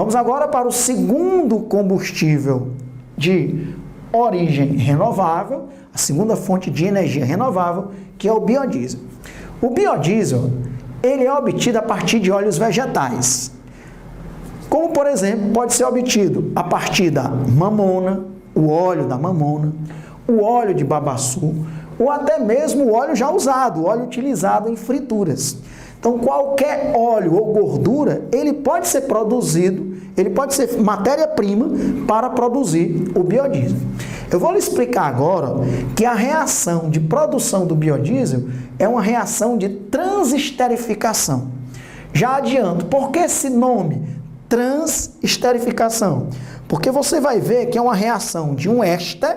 Vamos agora para o segundo combustível de origem renovável, a segunda fonte de energia renovável, que é o biodiesel. O biodiesel, ele é obtido a partir de óleos vegetais. Como, por exemplo, pode ser obtido a partir da mamona, o óleo da mamona, o óleo de babaçu, ou até mesmo o óleo já usado, o óleo utilizado em frituras. Então, qualquer óleo ou gordura, ele pode ser produzido, ele pode ser matéria-prima para produzir o biodiesel. Eu vou lhe explicar agora que a reação de produção do biodiesel é uma reação de transesterificação. Já adianto, por que esse nome? Transesterificação. Porque você vai ver que é uma reação de um éster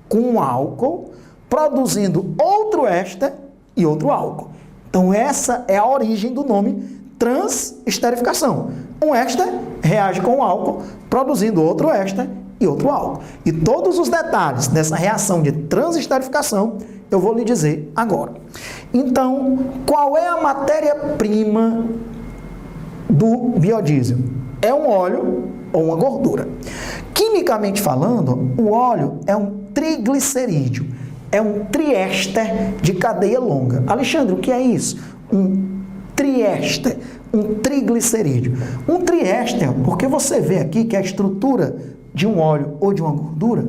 com um álcool, produzindo outro éster e outro álcool. Então, essa é a origem do nome transesterificação. Um éster reage com o álcool, produzindo outro éster e outro álcool. E todos os detalhes dessa reação de transesterificação eu vou lhe dizer agora. Então, qual é a matéria-prima do biodiesel? É um óleo ou uma gordura. Quimicamente falando, o óleo é um triglicerídeo, é um triéster de cadeia longa. Alexandre, o que é isso? Um triéster, um triglicerídeo. Um triéster, porque você vê aqui que a estrutura de um óleo ou de uma gordura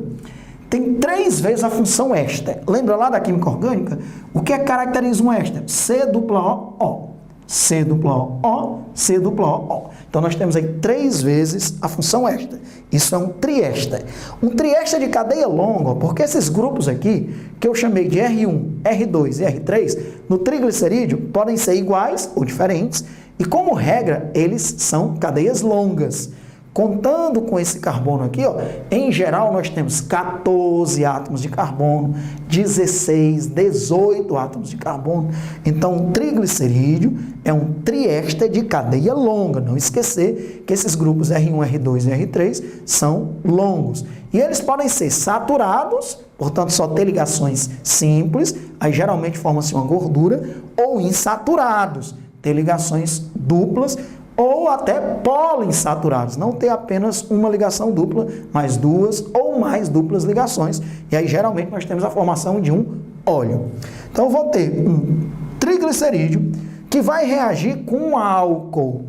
tem 3 vezes a função éster. Lembra lá da química orgânica? O que caracteriza um éster? C-O-O. C-O-O, C-O-O. Então, nós temos aí 3 vezes a função éster. Isso é um triéster. Um triéster de cadeia longa, porque esses grupos aqui, que eu chamei de R1, R2 e R3, no triglicerídeo, podem ser iguais ou diferentes, e como regra, eles são cadeias longas. Contando com esse carbono aqui, ó, em geral nós temos 14 átomos de carbono, 16, 18 átomos de carbono. Então, um triglicerídeo é um triéster de cadeia longa. Não esquecer que esses grupos R1, R2 e R3 são longos. E eles podem ser saturados, portanto, só ter ligações simples, aí geralmente forma-se uma gordura, ou insaturados, ter ligações duplas, ou até poliinsaturados, não ter apenas uma ligação dupla, mas 2 ou mais duplas ligações. E aí, geralmente, nós temos a formação de um óleo. Então, eu vou ter um triglicerídeo que vai reagir com um álcool.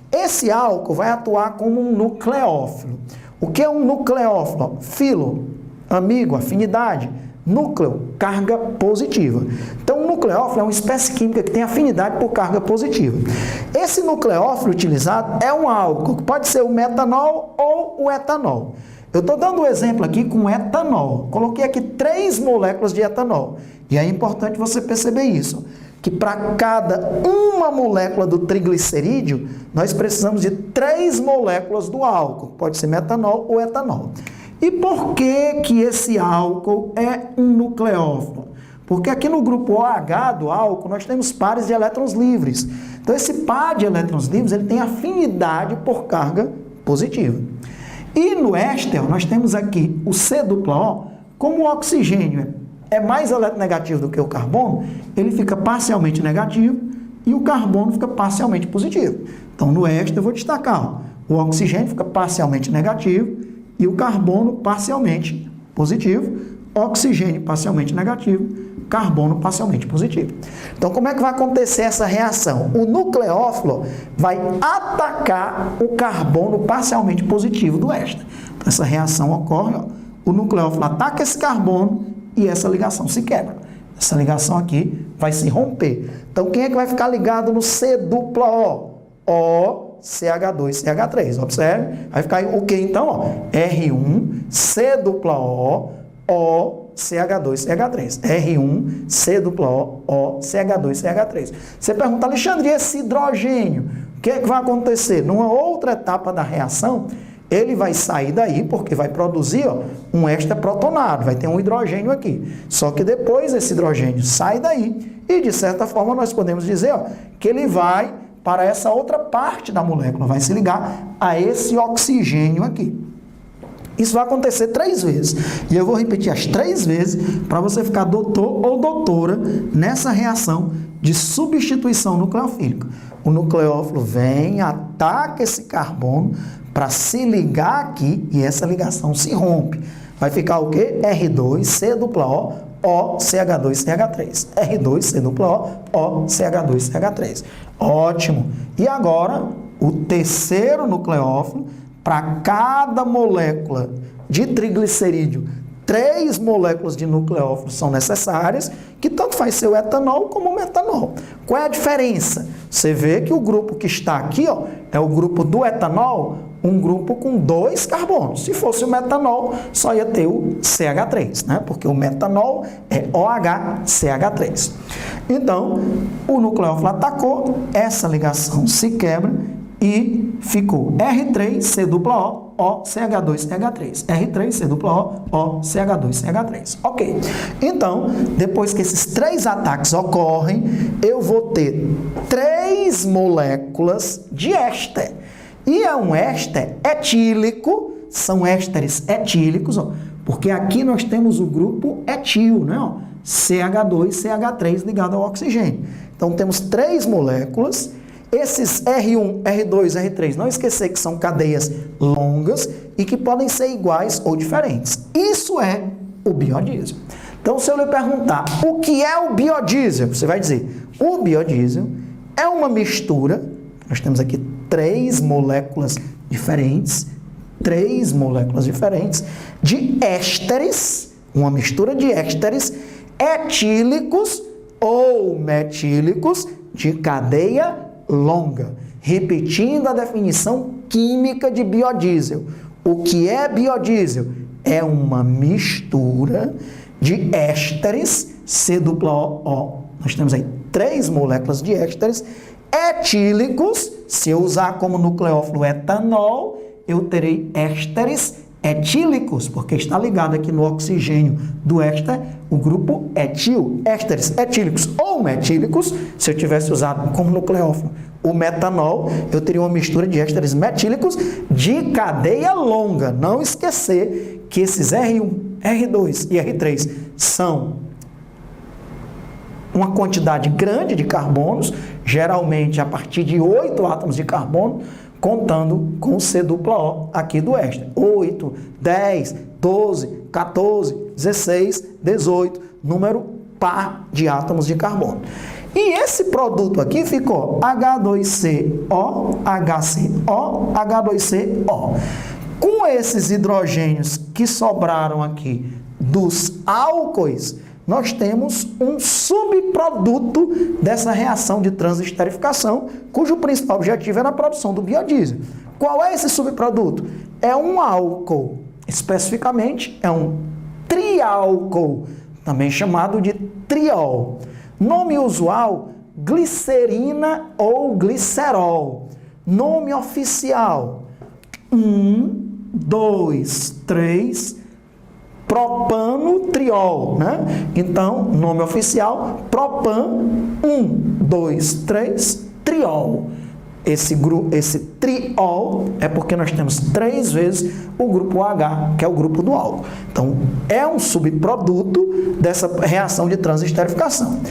Esse álcool vai atuar como um nucleófilo. O que é um nucleófilo? Filo, amigo, afinidade. Núcleo, carga positiva. Então, o nucleófilo é uma espécie química que tem afinidade por carga positiva. Esse nucleófilo utilizado é um álcool, que pode ser o metanol ou o etanol. Eu estou dando um exemplo aqui com etanol. Coloquei aqui 3 moléculas de etanol. E é importante você perceber isso, que para cada uma molécula do triglicerídeo, nós precisamos de 3 moléculas do álcool. Pode ser metanol ou etanol. E por que esse álcool é um nucleófilo? Porque aqui no grupo OH do álcool nós temos pares de elétrons livres. Então esse par de elétrons livres ele tem afinidade por carga positiva. E no éster nós temos aqui o C-O, como o oxigênio é mais eletronegativo do que o carbono, ele fica parcialmente negativo e o carbono fica parcialmente positivo. Então no éster eu vou destacar, ó, o oxigênio fica parcialmente negativo e o carbono parcialmente positivo, oxigênio parcialmente negativo, carbono parcialmente positivo. Então, como é que vai acontecer essa reação? O nucleófilo vai atacar o carbono parcialmente positivo do éster. Então, essa reação ocorre, ó, o nucleófilo ataca esse carbono e essa ligação se quebra. Essa ligação aqui vai se romper. Então, quem é que vai ficar ligado no C-O? O, CH2, CH3. Observe. Vai ficar o que então? Ó, R1, C-O, O, CH2, CH3. R1, C-O, O, CH2, CH3. Você pergunta, Alexandre, e esse hidrogênio? O que é que vai acontecer? Numa outra etapa da reação, ele vai sair daí, porque vai produzir ó, um éster protonado, vai ter um hidrogênio aqui. Só que depois esse hidrogênio sai daí e, de certa forma, nós podemos dizer ó, que ele vai para essa outra parte da molécula, vai se ligar a esse oxigênio aqui. Isso vai acontecer 3 vezes. E eu vou repetir as 3 vezes para você ficar doutor ou doutora nessa reação de substituição nucleofílica. O nucleófilo vem, ataca esse carbono, para se ligar aqui e essa ligação se rompe. Vai ficar o quê? R2C+O, O, CH2, CH3. R2C+O, O, CH2, CH3. Ótimo. E agora, o terceiro nucleófilo, para cada molécula de triglicerídeo, 3 moléculas de nucleófilo são necessárias, que tanto faz ser o etanol como o metanol. Qual é a diferença? Você vê que o grupo que está aqui, ó, é o grupo do etanol, um grupo com 2 carbonos. Se fosse o metanol, só ia ter o CH3, né? Porque o metanol é OHCH3. Então, o nucleófilo atacou, essa ligação se quebra e ficou R3C+O, O, CH2CH3. R3C+O, O, CH2CH3. Ok. Então, depois que esses 3 ataques ocorrem, eu vou ter 3 moléculas de éster. E é um éster etílico, são ésteres etílicos, ó, porque aqui nós temos o grupo etil, né? Ó, CH2, CH3 ligado ao oxigênio. Então, temos 3 moléculas. Esses R1, R2, R3, não esquecer que são cadeias longas e que podem ser iguais ou diferentes. Isso é o biodiesel. Então, se eu lhe perguntar o que é o biodiesel, você vai dizer, o biodiesel é uma mistura, nós temos aqui 3 moléculas diferentes, de ésteres, uma mistura de ésteres etílicos ou metílicos de cadeia longa. Repetindo a definição química de biodiesel. O que é biodiesel? É uma mistura de ésteres, C+O. Nós temos aí 3 moléculas de ésteres etílicos. Se eu usar como nucleófilo etanol, eu terei ésteres etílicos, porque está ligado aqui no oxigênio do éster o grupo etil, ésteres etílicos ou metílicos. Se eu tivesse usado como nucleófilo o metanol, eu teria uma mistura de ésteres metílicos de cadeia longa. Não esquecer que esses R1, R2 e R3 são uma quantidade grande de carbonos, geralmente a partir de 8 átomos de carbono, contando com o C+O aqui do éster. 8, 10, 12, 14, 16, 18, número par de átomos de carbono. E esse produto aqui ficou H2CO, HCO, H2CO. Com esses hidrogênios que sobraram aqui dos álcoois, nós temos um subproduto dessa reação de transesterificação, cujo principal objetivo era a produção do biodiesel. Qual é esse subproduto? É um álcool, especificamente é um triálcool, também chamado de triol. Nome usual, glicerina ou glicerol. Nome oficial, 1, 2, 3, propanotriol, né? Então, nome oficial, propan, 1, 2, 3, triol. Esse triol é porque nós temos 3 vezes o grupo H, que é o grupo do álcool. Então, é um subproduto dessa reação de transesterificação.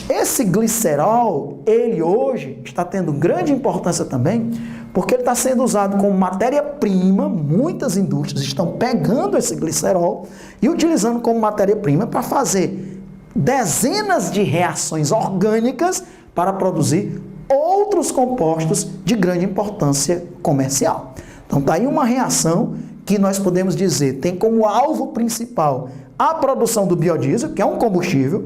Esse glicerol, ele hoje está tendo grande importância também, porque ele está sendo usado como matéria-prima. Muitas indústrias estão pegando esse glicerol e utilizando como matéria-prima para fazer dezenas de reações orgânicas para produzir outros compostos de grande importância comercial. Então, está aí uma reação que nós podemos dizer tem como alvo principal a produção do biodiesel, que é um combustível.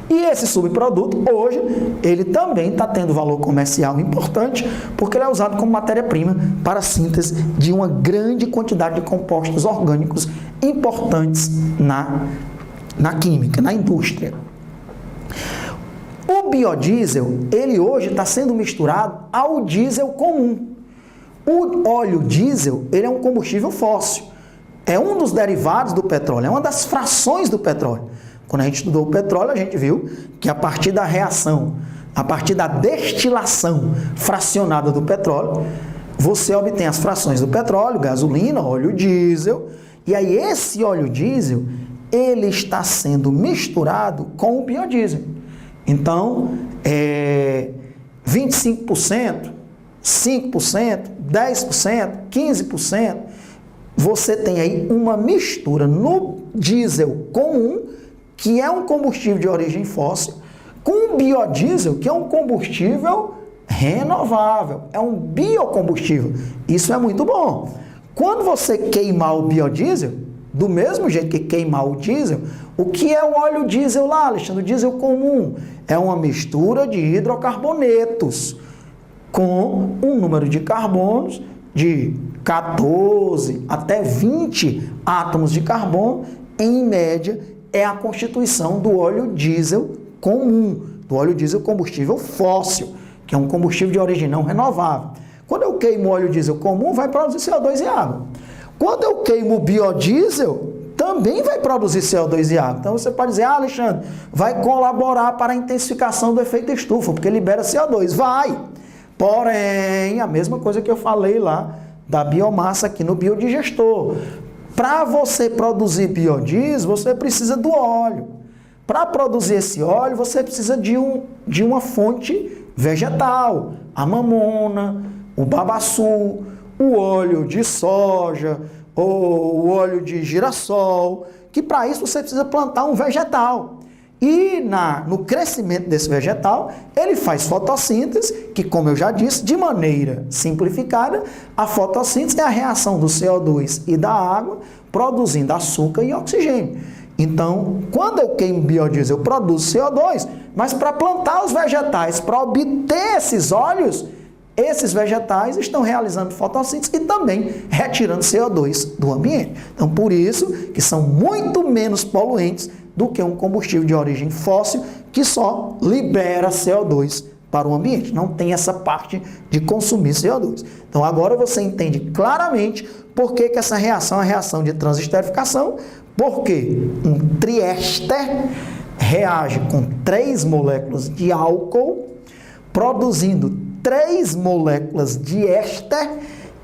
E esse subproduto, hoje, ele também está tendo valor comercial importante, porque ele é usado como matéria-prima para a síntese de uma grande quantidade de compostos orgânicos importantes na química, na indústria. O biodiesel, ele hoje está sendo misturado ao diesel comum. O óleo diesel, ele é um combustível fóssil. É um dos derivados do petróleo, é uma das frações do petróleo. Quando a gente estudou o petróleo, a gente viu que a partir da reação, a partir da destilação fracionada do petróleo, você obtém as frações do petróleo, gasolina, óleo diesel, e aí esse óleo diesel, ele está sendo misturado com o biodiesel. Então, 25% 5%, 10%, 15%, você tem aí uma mistura no diesel comum, que é um combustível de origem fóssil, com o biodiesel, que é um combustível renovável, é um biocombustível. Isso é muito bom. Quando você queimar o biodiesel, do mesmo jeito que queimar o diesel, o que é o óleo diesel lá, Alexandre? O diesel comum é uma mistura de hidrocarbonetos com um número de carbonos de 14 até 20 átomos de carbono, em média, é a constituição do óleo diesel comum, do óleo diesel combustível fóssil, que é um combustível de origem não renovável. Quando eu queimo óleo diesel comum, vai produzir CO2 e água. Quando eu queimo o biodiesel, também vai produzir CO2 e água. Então você pode dizer, Alexandre, vai colaborar para a intensificação do efeito estufa, porque libera CO2. Vai! Porém, a mesma coisa que eu falei lá da biomassa aqui no biodigestor. Para você produzir biodiesel, você precisa do óleo. Para produzir esse óleo, você precisa de uma fonte vegetal. A mamona, o babaçu, o óleo de soja, ou o óleo de girassol, que para isso você precisa plantar um vegetal. E no crescimento desse vegetal, ele faz fotossíntese, que, como eu já disse, de maneira simplificada, a fotossíntese é a reação do CO2 e da água, produzindo açúcar e oxigênio. Então, quando eu queimo biodiesel, eu produzo CO2, mas para plantar os vegetais, para obter esses óleos, esses vegetais estão realizando fotossíntese e também retirando CO2 do ambiente. Então, por isso que são muito menos poluentes do que um combustível de origem fóssil que só libera CO2 para o ambiente. Não tem essa parte de consumir CO2. Então, agora você entende claramente por que essa reação é a reação de transesterificação, porque um triéster reage com 3 moléculas de álcool, produzindo 3 moléculas de éster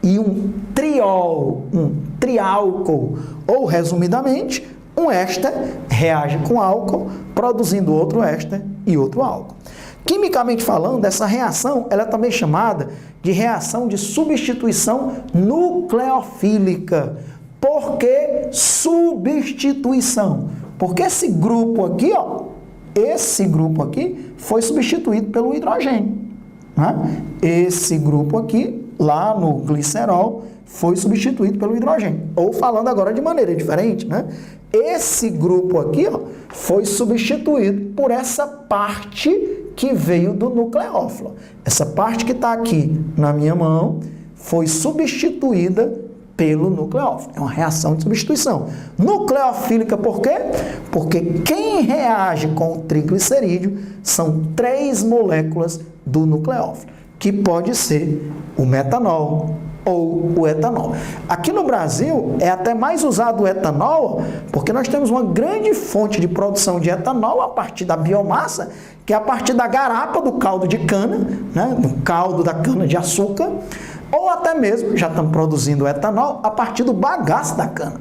e um triol, um triálcool, ou resumidamente, um éster reage com álcool, produzindo outro éster e outro álcool. Quimicamente falando, essa reação ela é também chamada de reação de substituição nucleofílica. Por que substituição? Porque esse grupo aqui, ó, esse grupo aqui foi substituído pelo hidrogênio. Né? Esse grupo aqui, lá no glicerol, foi substituído pelo hidrogênio. Ou falando agora de maneira diferente, né? Esse grupo aqui, ó, foi substituído por essa parte que veio do nucleófilo. Essa parte que está aqui na minha mão foi substituída pelo nucleófilo. É uma reação de substituição. Nucleofílica por quê? Porque quem reage com o triglicerídeo são 3 moléculas do nucleófilo, que pode ser o metanol ou o etanol. Aqui no Brasil é até mais usado o etanol, porque nós temos uma grande fonte de produção de etanol a partir da biomassa, que é a partir da garapa do caldo de cana, né, do caldo da cana de açúcar, ou até mesmo, já estamos produzindo etanol a partir do bagaço da cana.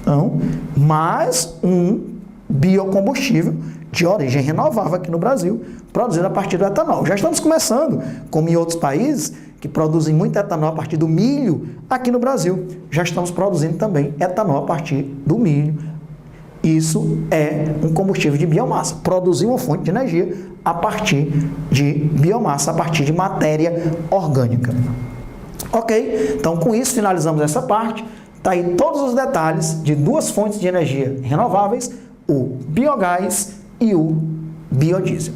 Então, mais um biocombustível de origem renovável aqui no Brasil, produzido a partir do etanol. Já estamos começando, como em outros países, que produzem muito etanol a partir do milho, aqui no Brasil já estamos produzindo também etanol a partir do milho. Isso é um combustível de biomassa, produzir uma fonte de energia a partir de biomassa, a partir de matéria orgânica. Ok? Então, com isso, finalizamos essa parte. Está aí todos os detalhes de 2 fontes de energia renováveis, o biogás e o biodiesel.